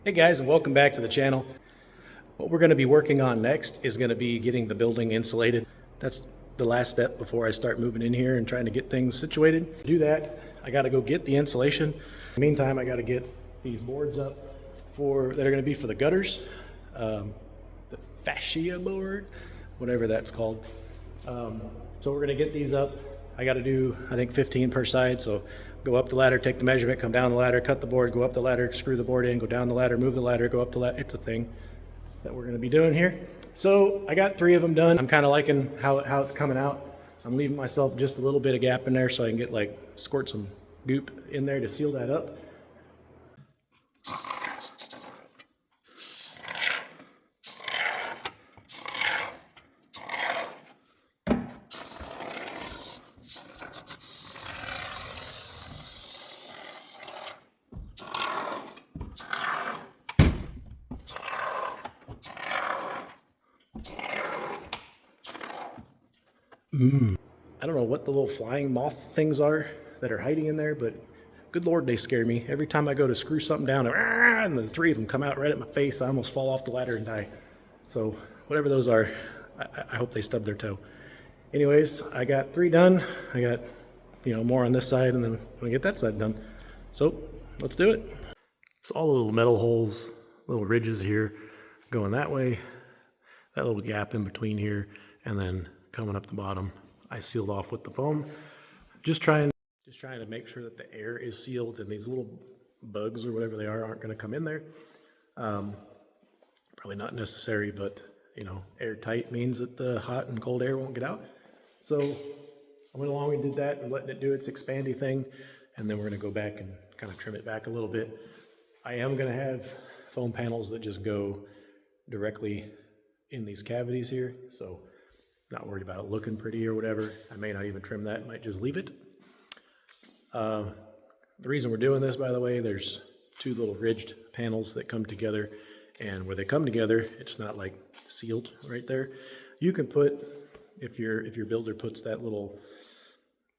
Hey guys, and welcome back to the channel. What we're going to be working on next is going to be getting the building insulated. That's the last step before I start moving in here and trying to get things situated. To do that, I got to go get the insulation. In the meantime, I got to get these boards up that are going to be for the gutters. The fascia board, whatever that's called. So we're going to get these up. I got to do, I think, 15 per side. So go up the ladder, take the measurement, come down the ladder, cut the board, go up the ladder, screw the board in, go down the ladder, move the ladder, go up the ladder. It's a thing that we're going to be doing here. So I got 3 of them done. I'm kind of liking how it's coming out. I'm leaving myself just a little bit of gap in there so I can get squirt some goop in there to seal that up. I don't know what the little flying moth things are that are hiding in there, but good Lord, they scare me. Every time I go to screw something down, and the 3 of them come out right at my face, I almost fall off the ladder and die. So whatever those are, I hope they stub their toe. Anyways, I got 3 done. I got, more on this side, and then I'm gonna get that side done. So let's do it. So all the little metal holes, little ridges here, going that way, that little gap in between here, and then coming up the bottom, I sealed off with the foam. Just trying to make sure that the air is sealed and these little bugs or whatever they are aren't going to come in there. Probably not necessary, but airtight means that the hot and cold air won't get out. So I went along and did that and letting it do its expandy thing, and then we're going to go back and kind of trim it back a little bit. I am going to have foam panels that just go directly in these cavities here, so not worried about it looking pretty or whatever. I may not even trim that, might just leave it. The reason we're doing this, by the way, there's 2 little ridged panels that come together, and where they come together, it's not like sealed right there. You can put, if your builder puts that little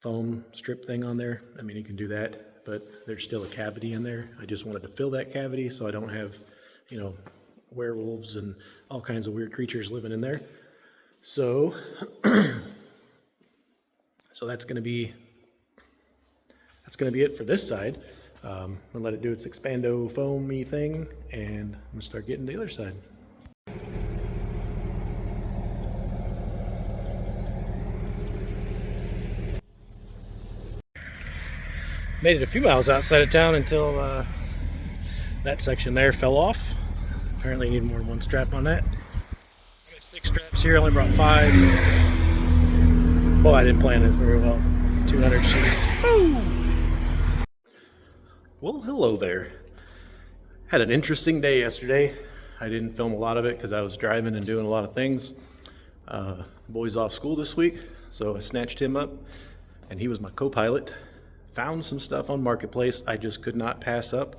foam strip thing on there, I mean, you can do that, but there's still a cavity in there. I just wanted to fill that cavity so I don't have, werewolves and all kinds of weird creatures living in there. So, that's going to be it for this side. I'm gonna let it do its expando foamy thing, and I'm gonna start getting to the other side. Made it a few miles outside of town until that section there fell off. Apparently, you need more than 1 strap on that. 6 straps here, only brought 5. Boy, I didn't plan this very well. 200 sheets. Woo! Well, hello there. Had an interesting day yesterday. I didn't film a lot of it because I was driving and doing a lot of things. Boy's off school this week, so I snatched him up, and he was my co-pilot. Found some stuff on Marketplace I just could not pass up.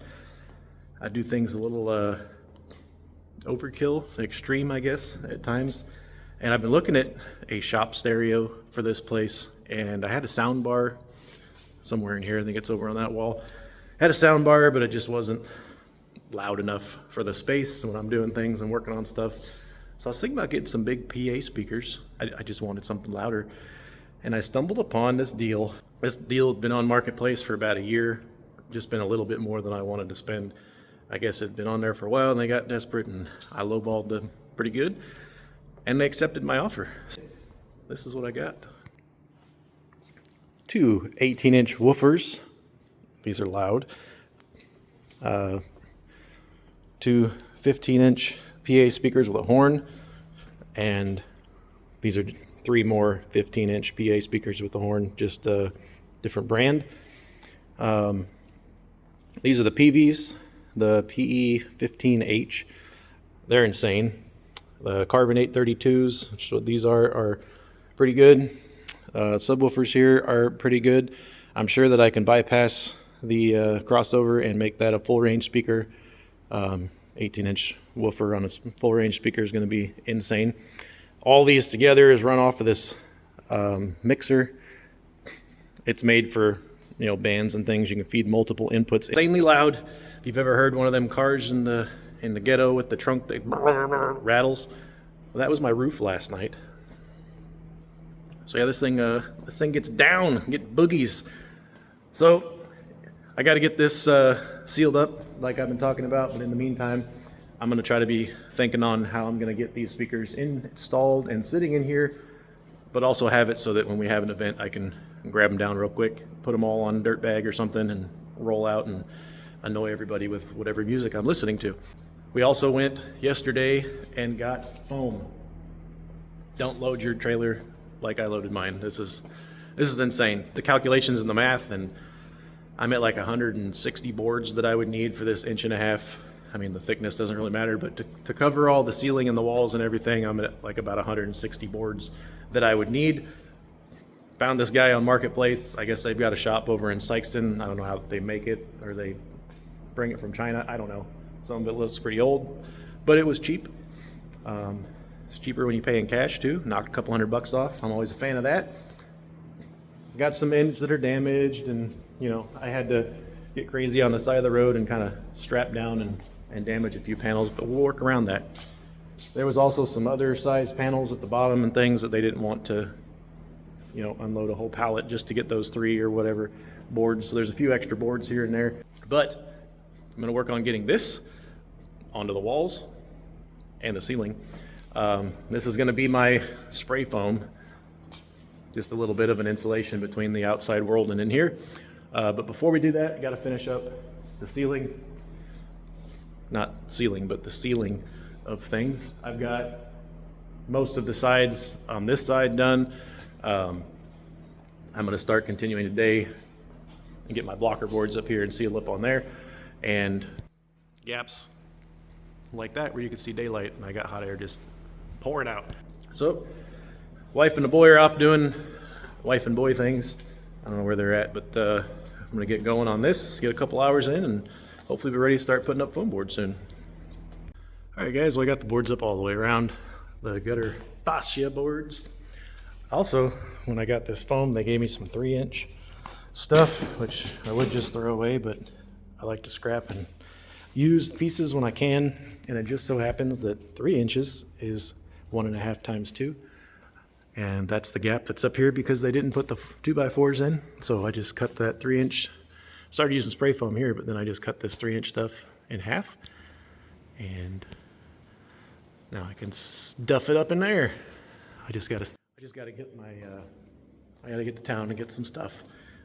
I do things a little overkill, extreme, I guess, at times. And I've been looking at a shop stereo for this place, and I had a sound bar somewhere in here. I think it's over on that wall. Had a sound bar, but it just wasn't loud enough for the space when I'm doing things and working on stuff. So I was thinking about getting some big PA speakers. I just wanted something louder. And I stumbled upon this deal. This deal had been on Marketplace for about a year, just been a little bit more than I wanted to spend. I guess it had been on there for a while, and they got desperate, and I lowballed them pretty good, and they accepted my offer. This is what I got. 2 18-inch woofers. These are loud. 2 15-inch PA speakers with a horn, and these are 3 more 15-inch PA speakers with a horn, just a different brand. These are the PVs. The PE15H, they're insane. The Carbon 832s, which is what these are pretty good. Subwoofers here are pretty good. I'm sure that I can bypass the crossover and make that a full range speaker. 18-inch woofer on a full range speaker is going to be insane. All these together is run off of this mixer. It's made for bands and things. You can feed multiple inputs. Insanely loud. If you've ever heard one of them cars in the ghetto with the trunk that rattles, well, that was my roof last night. So yeah, this thing gets down, get boogies. So I got to get this sealed up like I've been talking about, but in the meantime, I'm going to try to be thinking on how I'm going to get these speakers installed and sitting in here, but also have it so that when we have an event, I can grab them down real quick, put them all on a dirt bag or something, and roll out and annoy everybody with whatever music I'm listening to. We also went yesterday and got foam. Don't load your trailer like I loaded mine. This is insane. The calculations and the math, and I'm at like 160 boards that I would need for this 1.5 inch. I mean, the thickness doesn't really matter, but to cover all the ceiling and the walls and everything, I'm at like about 160 boards that I would need. Found this guy on Marketplace. I guess they've got a shop over in Sykeston. I don't know how they make it, or they bring it from China. I don't know. Some of it looks pretty old, but it was cheap. It's cheaper when you pay in cash too. Knocked a couple $100 off. I'm always a fan of that. Got some ends that are damaged, and I had to get crazy on the side of the road and kind of strap down and damage a few panels, but we'll work around that. There was also some other size panels at the bottom and things that they didn't want to, unload a whole pallet just to get those 3 or whatever boards. So there's a few extra boards here and there, but I'm going to work on getting this onto the walls and the ceiling. This is going to be my spray foam, just a little bit of an insulation between the outside world and in here. But before we do that, I got to finish up the ceiling. Not ceiling, but the ceiling of things. I've got most of the sides on this side done. I'm going to start continuing today and get my blocker boards up here and seal up on there. And gaps like that where you can see daylight, and I got hot air just pouring out. So wife and the boy are off doing wife and boy things. I don't know where they're at, but I'm going to get going on this, get a couple hours in, and hopefully be ready to start putting up foam boards soon. All right, guys, well, I got the boards up all the way around, the gutter fascia boards. Also, when I got this foam, they gave me some 3-inch stuff, which I would just throw away, but I like to scrap and use pieces when I can, and it just so happens that 3 inches is 1.5 times 2. And that's the gap that's up here because they didn't put the 2x4s in. So I just cut that 3-inch, started using spray foam here, but then I just cut this 3-inch stuff in half. And now I can stuff it up in there. I just gotta get my, I gotta get to town and get some stuff,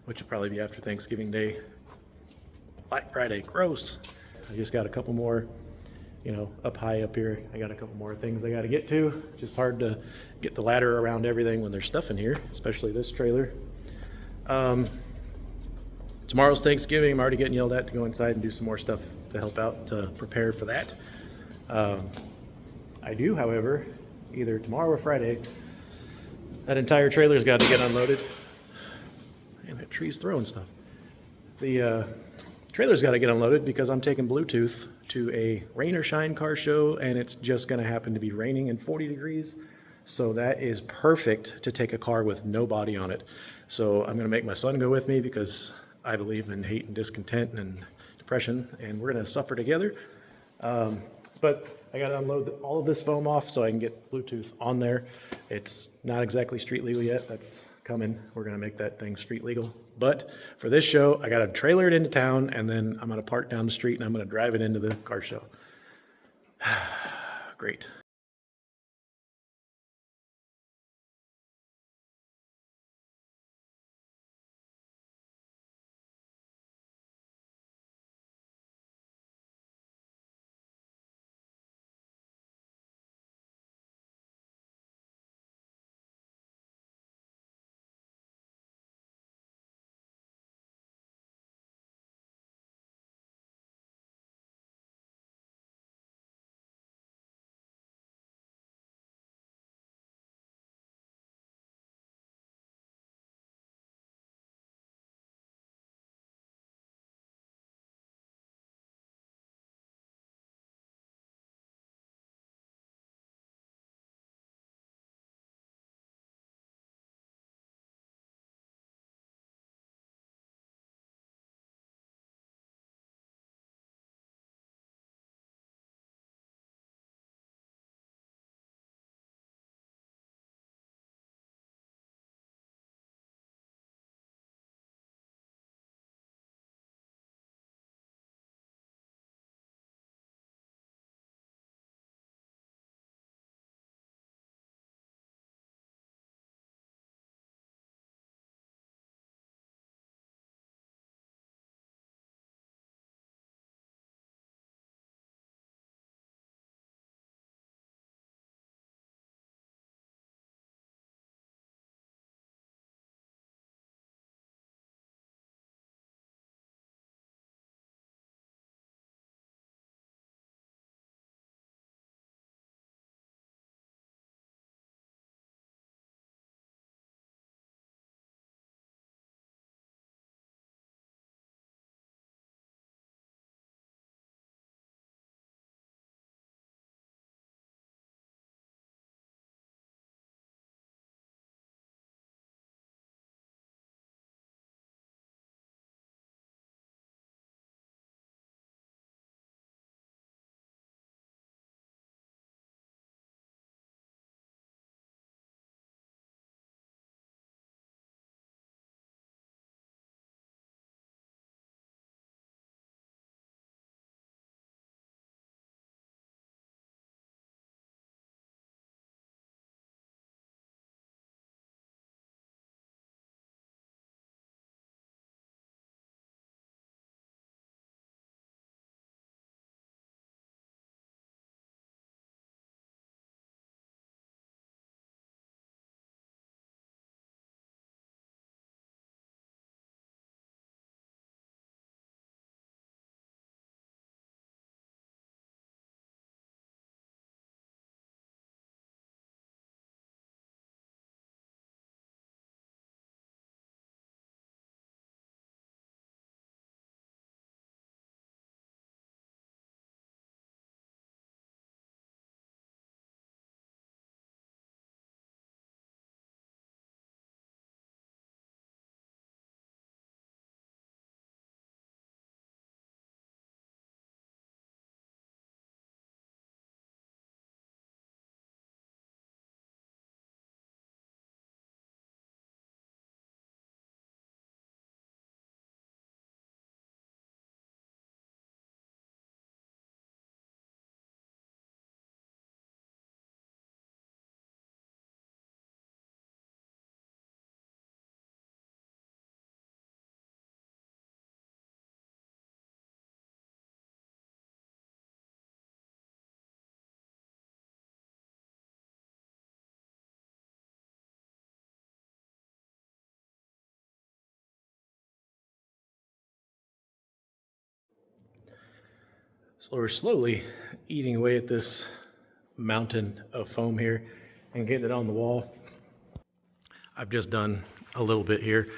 which will probably be after Thanksgiving Day. Black Friday, gross. I just got a couple more, up high up here. I got a couple more things I got to get to. Just hard to get the ladder around everything when there's stuff in here, especially this trailer. Tomorrow's Thanksgiving. I'm already getting yelled at to go inside and do some more stuff to help out, to prepare for that. I do, however, either tomorrow or Friday, that entire trailer's got to get unloaded. And that tree's throwing stuff. The trailer's got to get unloaded because I'm taking Bluetooth to a rain or shine car show, and it's just going to happen to be raining and 40 degrees. So that is perfect to take a car with no body on it. So I'm going to make my son go with me because I believe in hate and discontent and depression, and we're going to suffer together. But I got to unload all of this foam off so I can get Bluetooth on there. It's not exactly street legal yet. That's coming. We're going to make that thing street legal. But for this show, I got to trailer it into town, and then I'm going to park down the street, and I'm going to drive it into the car show. Great. So we're slowly eating away at this mountain of foam here and getting it on the wall. I've just done a little bit here.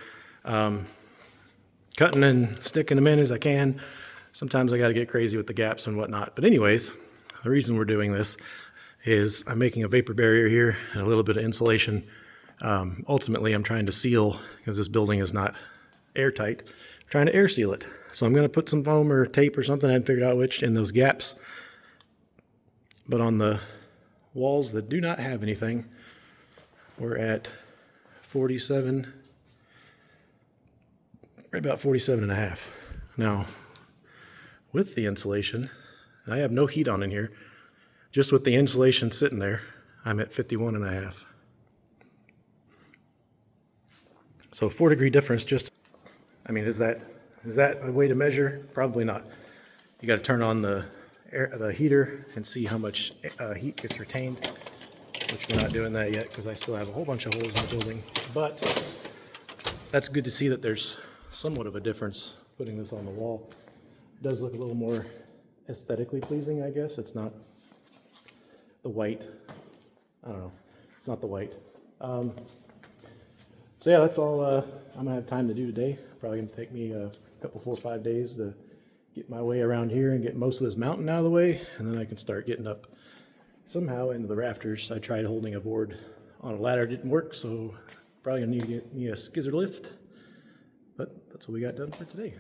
Cutting and sticking them in as I can. Sometimes I got to get crazy with the gaps and whatnot. But anyways, the reason we're doing this is I'm making a vapor barrier here and a little bit of insulation. Ultimately, I'm trying to seal, because this building is not airtight, I'm trying to air seal it. So I'm going to put some foam or tape or something, I haven't figured out which, in those gaps. But on the walls that do not have anything, we're at 47, right about 47 and a half. Now, with the insulation, I have no heat on in here, just with the insulation sitting there, I'm at 51 and a half. So 4-degree difference just, I mean, is that a way to measure? Probably not. You got to turn on the heater and see how much heat gets retained, which we're not doing that yet because I still have a whole bunch of holes in the building. But that's good to see that there's somewhat of a difference putting this on the wall. It does look a little more aesthetically pleasing, I guess. It's not the white. I don't know. It's not the white. So yeah, that's all I'm gonna have time to do today. Probably gonna take me a couple, 4 or 5 days to get my way around here and get most of this mountain out of the way, and then I can start getting up somehow into the rafters. I tried holding a board on a ladder, it didn't work, so probably gonna need to get me a skizzer lift. But that's what we got done for today.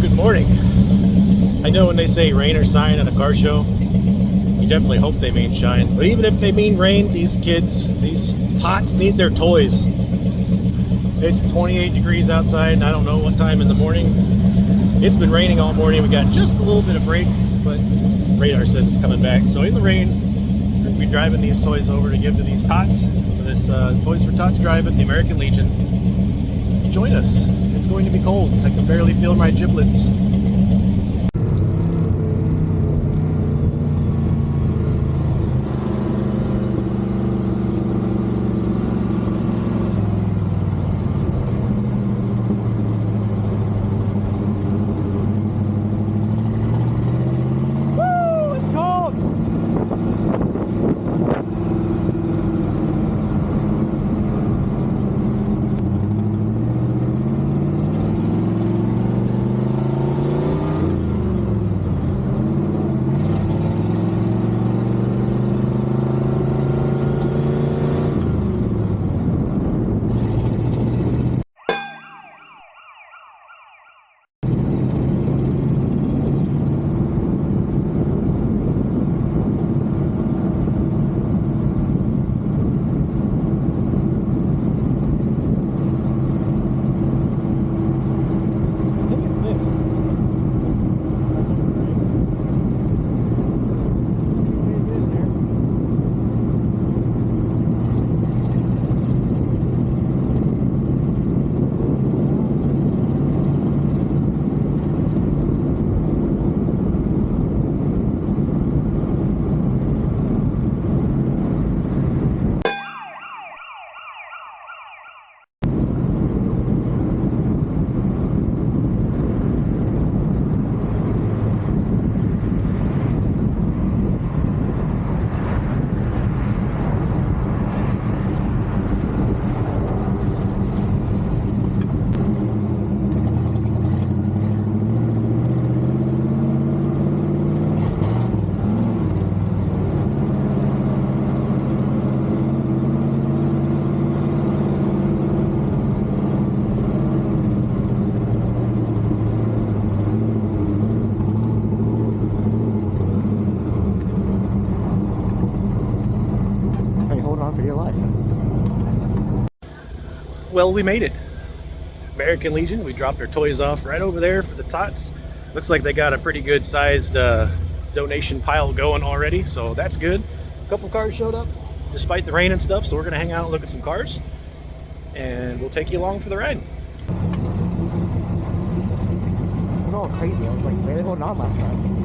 Good morning. I know when they say rain or shine at a car show, you definitely hope they mean shine. But even if they mean rain, these kids, these tots need their toys. It's 28 degrees outside, and I don't know what time in the morning. It's been raining all morning. We got just a little bit of break, but radar says it's coming back. So in the rain, we'll be driving these toys over to give to these tots for this Toys for Tots drive at the American Legion. Join us. It's going to be cold. I can barely feel my giblets. Well, we made it. American Legion, we dropped our toys off right over there for the tots. Looks like they got a pretty good sized donation pile going already, so that's good. A couple cars showed up despite the rain and stuff, so we're gonna hang out and look at some cars, and we'll take you along for the ride. It was all crazy. I was like, where are they holding on last time?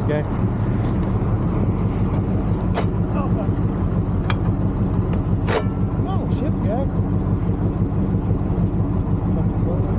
guy. Oh, fuck. Oh, shit, guy. Fucking slow down.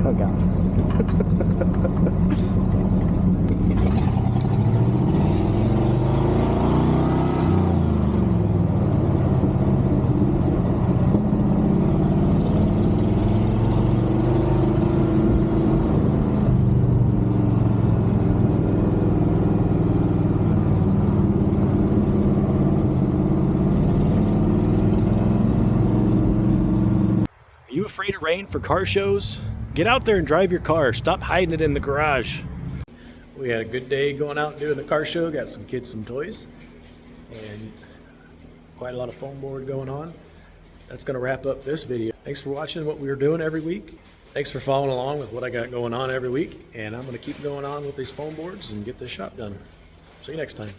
Oh, God. Are you afraid of rain for car shows? Get out there and drive your car. Stop hiding it in the garage. We had a good day going out and doing the car show. Got some kids some toys. And quite a lot of foam board going on. That's going to wrap up this video. Thanks for watching what we were doing every week. Thanks for following along with what I got going on every week. And I'm going to keep going on with these foam boards and get this shop done. See you next time.